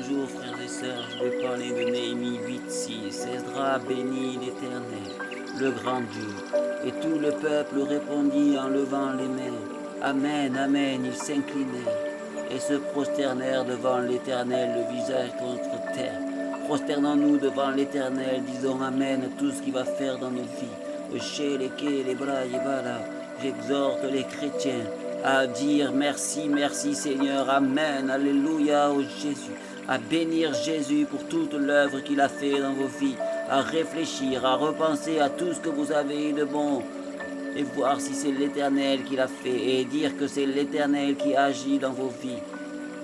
Bonjour frères et sœurs, je vais parler de Néhémie 8:6. Esdras bénit l'Éternel, le grand Dieu. Et tout le peuple répondit en levant les mains. Amen, Amen, ils s'inclinaient et se prosternèrent devant l'Éternel, le visage contre terre. Prosternons-nous devant l'Éternel, disons Amen à tout ce qu'il va faire dans nos vies. J'exhorte les chrétiens à dire merci, merci Seigneur, Amen, Alléluia au Jésus, à bénir Jésus pour toute l'œuvre qu'il a fait dans vos vies, à réfléchir, à repenser à tout ce que vous avez eu de bon et voir si c'est l'Éternel qui l'a fait et dire que c'est l'Éternel qui agit dans vos vies.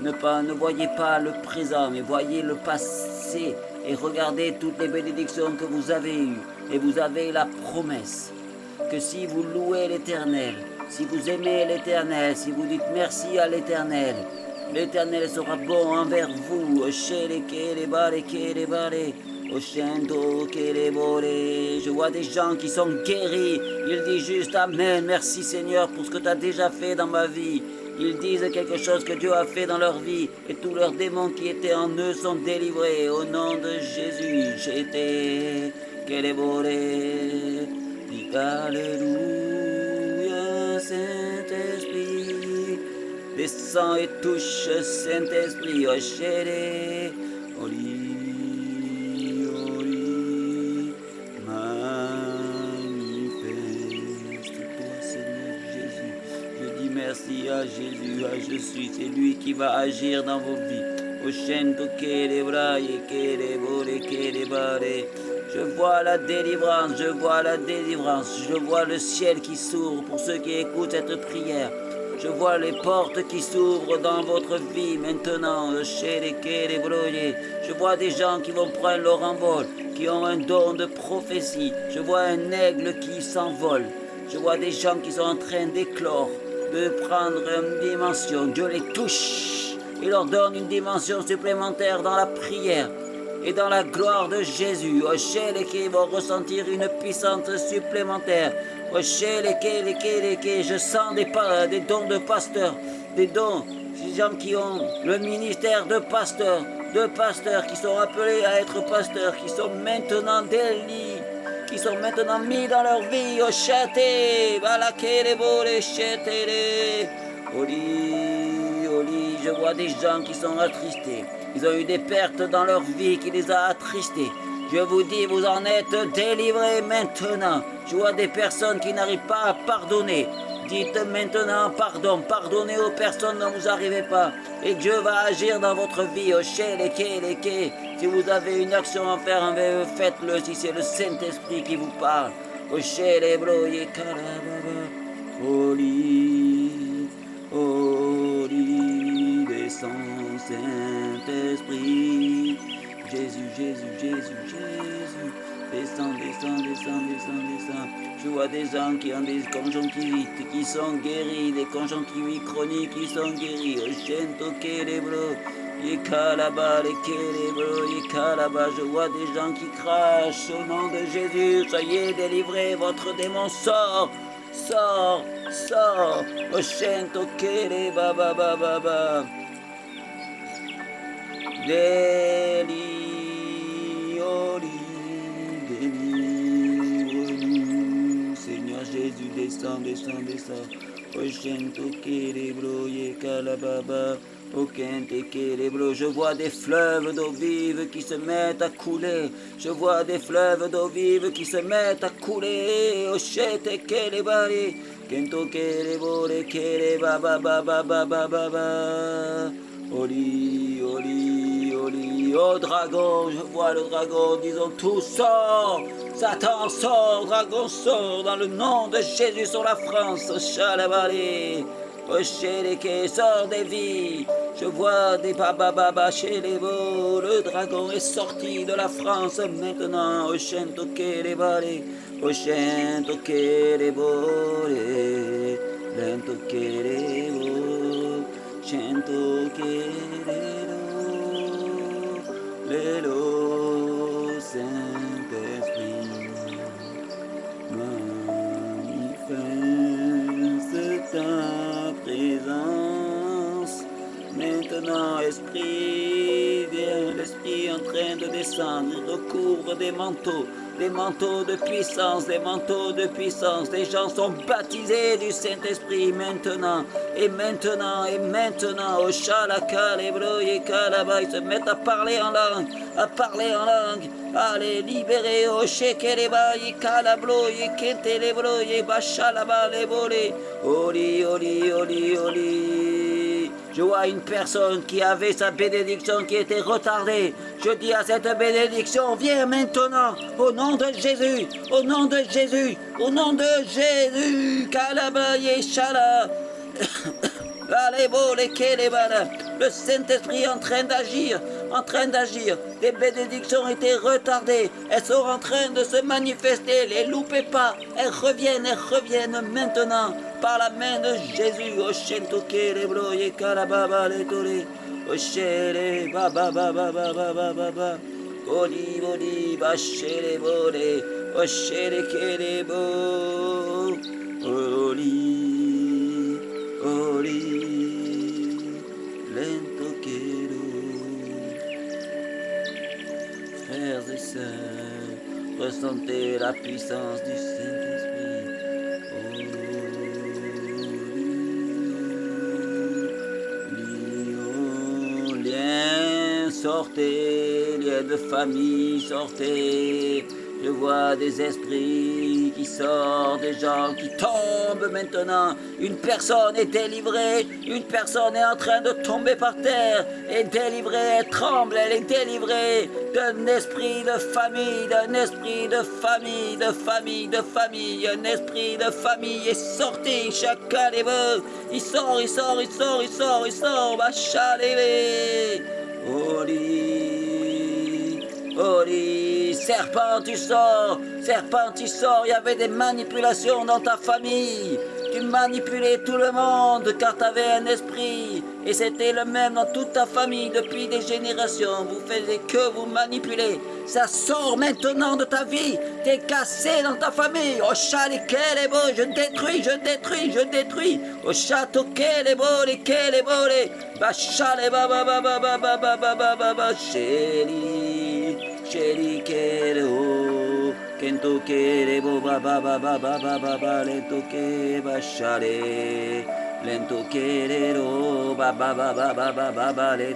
Ne voyez pas le présent, mais voyez le passé et regardez toutes les bénédictions que vous avez eues. Et vous avez la promesse que si vous louez l'Éternel, si vous aimez l'Éternel, si vous dites merci à l'Éternel, l'Éternel sera bon envers vous. Je vois des gens qui sont guéris. Ils disent juste Amen, merci Seigneur pour ce que tu as déjà fait dans ma vie. Ils disent quelque chose que Dieu a fait dans leur vie et tous leurs démons qui étaient en eux sont délivrés au nom de Jésus. J'étais Alléluia, Saint-Esprit, descends et touche Saint-Esprit, Ochere, Oli, Oli, manifeste-toi Seigneur Jésus. Je dis merci à Jésus, à je suis, c'est lui qui va agir dans vos vies. Je vois la délivrance, je vois la délivrance, je vois le ciel qui s'ouvre pour ceux qui écoutent cette prière. Je vois les portes qui s'ouvrent dans votre vie maintenant. Je vois des gens qui vont prendre leur envol, qui ont un don de prophétie. Je vois un aigle qui s'envole. Je vois des gens qui sont en train d'éclore, de prendre une dimension. Dieu les touche et leur donne une dimension supplémentaire dans la prière. Et dans la gloire de Jésus, qui vont ressentir une puissance supplémentaire. Je sens des dons de pasteurs, des dons, ces gens qui ont le ministère de pasteurs qui sont appelés à être pasteurs, qui sont maintenant déliés, qui sont maintenant mis dans leur vie. Je vois des gens qui sont attristés. Ils ont eu des pertes dans leur vie qui les a attristés. Je vous dis, vous en êtes délivrés maintenant. Je vois des personnes qui n'arrivent pas à pardonner. Dites maintenant pardon, pardonnez aux personnes dont vous n'arrivez pas. Et Dieu va agir dans votre vie. Si vous avez une action à faire, faites-le si c'est le Saint-Esprit qui vous parle. Saint-Esprit, Jésus, Jésus, Jésus, Jésus, descends, descends, descends, descends, descends. Je vois des gens qui ont des conjonctivites, qui sont guéris, des conjonctivites chroniques qui sont guéris. Je vois des gens qui crachent au nom de Jésus. Soyez délivrés, votre démon sort, sort, sort. Délivre-nous, Seigneur Jésus, descends, descends, descends. Je vois des fleuves d'eau vive qui se mettent à couler. Je vois des fleuves d'eau vive qui se mettent à couler. Oli, Oli, Oli, oh dragon, je vois le dragon, disons tout, sort, Satan sort, dragon sort, dans le nom de Jésus sur la France, Chalabali, Ocheleke, sort des vies, je vois des babababa chez les beaux, le dragon est sorti de la France maintenant, Ochentoke les balais, Ochentoke les bolés, Lentoke les bolés. Cento Lélo, Saint-Esprit, manifeste ta présence, maintenant Esprit, viens Saint-Esprit en train de descendre. Il recouvre des manteaux de puissance, des manteaux de puissance. Les gens sont baptisés du Saint-Esprit maintenant, et maintenant, et maintenant. Au Shalaka, les broyes, Kalaba, ils se mettent à parler en langue, Allez, libérez, au Shekeleba, Kalablo, Kente, les broyes, Bashalaba, les volets. Oli, oli, oli, oli. Je vois une personne qui avait sa bénédiction qui était retardée. Je dis à cette bénédiction, viens maintenant, au nom de Jésus, au nom de Jésus, au nom de Jésus. Kalaba, Yeshala. Le Saint-Esprit est en train d'agir, Des bénédictions étaient retardées. Elles sont en train de se manifester. Les loupez pas. Elles reviennent maintenant par la main de Jésus. Oshentoke, les broye, kalababa, les tolé. Oshere, baba, baba, baba, baba. Oli, oli, bachere, volé. Oshere, kele, bo. Oli, oli. Frères et sœurs, ressentez la puissance du Saint-Esprit. Liens, sortez, liens de famille, sortez. Je vois des esprits qui sortent, des gens qui tombent maintenant. Une personne est délivrée, une personne est en train de tomber par terre, est délivrée, elle tremble, elle est délivrée d'un esprit de famille, un esprit de famille, un esprit de famille est sorti, chacun les veut, il sort, Bachalévé, Oli, serpent tu sors, il y avait des manipulations dans ta famille. Tu manipulais tout le monde car tu avais un esprit. Et c'était le même dans toute ta famille depuis des générations. Vous faisiez que vous manipuler. Ça sort maintenant de ta vie. T'es cassé dans ta famille. Au chalikelebo, je détruis. Au château kelebo, les kelebo, les bachale baba baba baba baba baba chéri kelebo. Kento kelebo baba baba baba baba lento ke bachale. Lento kelero baba baba baba baba les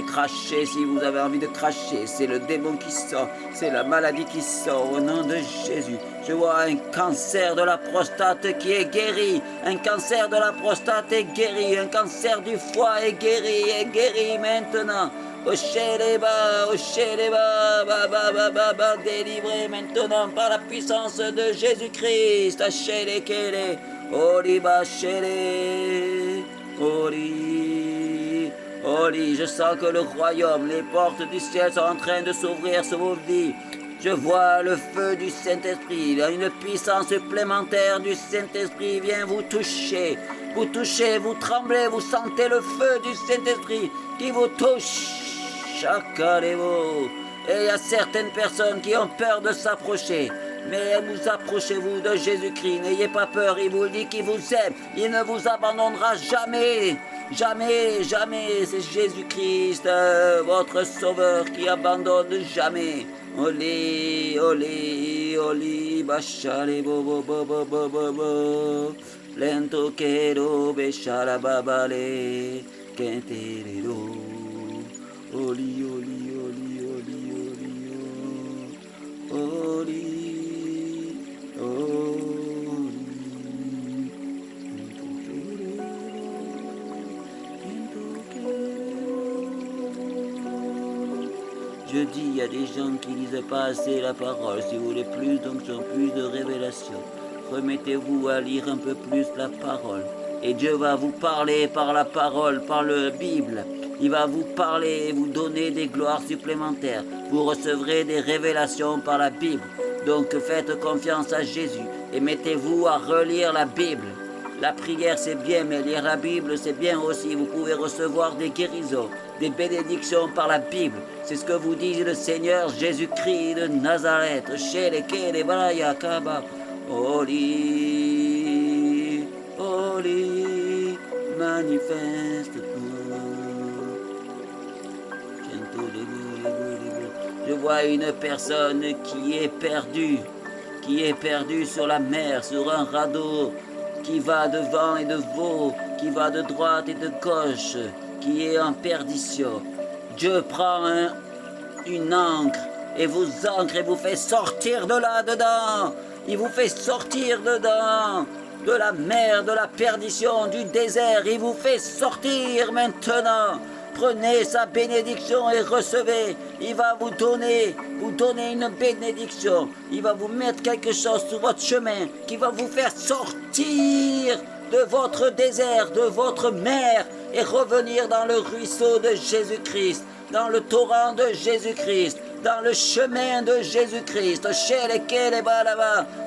crachez si vous avez envie de cracher, c'est le démon qui sort, c'est la maladie qui sort au nom de Jésus. Je vois un cancer de la prostate qui est guéri, un cancer de la prostate est guéri, un cancer du foie est guéri maintenant. Osheleba, délivré maintenant par la puissance de Jésus-Christ. Ashele kele, Oliba shele, Oli, je sens que le royaume, les portes du ciel sont en train de s'ouvrir sur vos vies. Je vois le feu du Saint-Esprit, une puissance supplémentaire du Saint-Esprit vient vous toucher, vous tremblez, vous sentez le feu du Saint-Esprit qui vous touche. Chakalebo. Et il y a certaines personnes qui ont peur de s'approcher. Mais vous approchez-vous de Jésus-Christ. N'ayez pas peur, il vous dit qu'il vous aime. Il ne vous abandonnera jamais. Jamais. C'est Jésus-Christ, votre sauveur, qui abandonne jamais. Oli, bachale bo. Lento kero beshala babale, kenterero. Oli. Je dis, il y a des gens qui lisent pas assez la parole. Si vous voulez plus d'onction, plus de révélation, remettez-vous à lire un peu plus la parole. Et Dieu va vous parler par la parole, par la Bible. Il va vous parler et vous donner des gloires supplémentaires. Vous recevrez des révélations par la Bible. Donc faites confiance à Jésus et mettez-vous à relire la Bible. La prière c'est bien, mais lire la Bible c'est bien aussi. Vous pouvez recevoir des guérisons, des bénédictions par la Bible. C'est ce que vous dit le Seigneur Jésus-Christ de Nazareth. Oli, manifeste-toi. Je vois une personne qui est perdue sur la mer, sur un radeau, qui va devant et devant, qui va de droite et de gauche, qui est en perdition. Dieu prend une ancre et vous ancre et vous fait sortir de là-dedans. Il vous fait sortir dedans, de la mer, de la perdition, du désert. Il vous fait sortir maintenant. Prenez sa bénédiction et recevez. Il va vous donner une bénédiction. Il va vous mettre quelque chose sur votre chemin qui va vous faire sortir de votre désert, de votre mer et revenir dans le ruisseau de Jésus-Christ, dans le torrent de Jésus-Christ, dans le chemin de Jésus-Christ.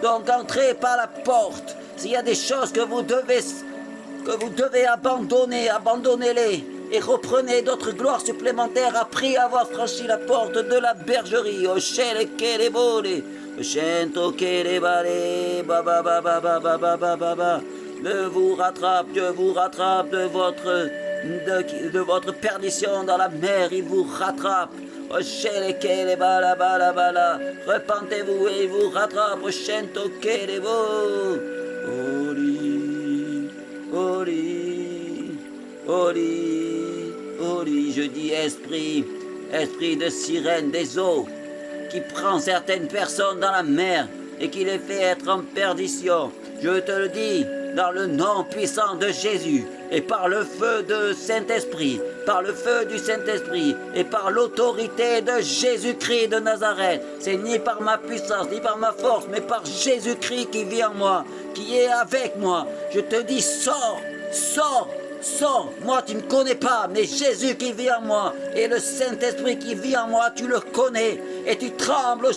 Donc entrez par la porte. S'il y a des choses que vous devez abandonner, abandonnez-les. Et reprenez d'autres gloires supplémentaires après avoir franchi la porte de la bergerie. Dieu vous rattrape de votre perdition dans la mer, il vous rattrape. Repentez-vous et il vous rattrape. Oli, je dis esprit de sirène des eaux, qui prend certaines personnes dans la mer et qui les fait être en perdition. Je te le dis, dans le nom puissant de Jésus, et par le feu du Saint-Esprit, et par l'autorité de Jésus-Christ de Nazareth. C'est ni par ma puissance, ni par ma force, mais par Jésus-Christ qui vit en moi, qui est avec moi. Je te dis, sors. Moi, tu ne me connais pas, mais Jésus qui vit en moi et le Saint-Esprit qui vit en moi, tu le connais. Et tu trembles au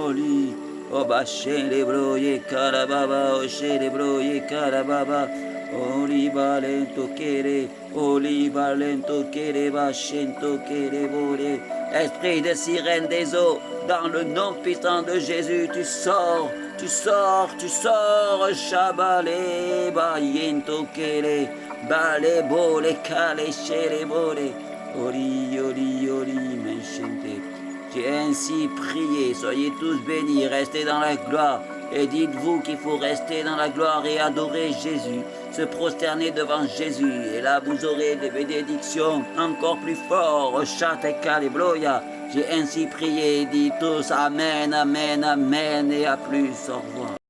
Oli. Oba shele broye karababa, o shele broye karababa. Oli balento kere, bachento kere bore. Esprit de sirène des eaux, dans le nom puissant de Jésus, tu sors, Shabale, bayento kere, bale bole, kale shere bore. Oli, menchente. J'ai ainsi prié, soyez tous bénis, restez dans la gloire. Et dites-vous qu'il faut rester dans la gloire et adorer Jésus, se prosterner devant Jésus. Et là, vous aurez des bénédictions encore plus fortes. J'ai ainsi prié, dites tous Amen, Amen, Amen, et à plus, au revoir.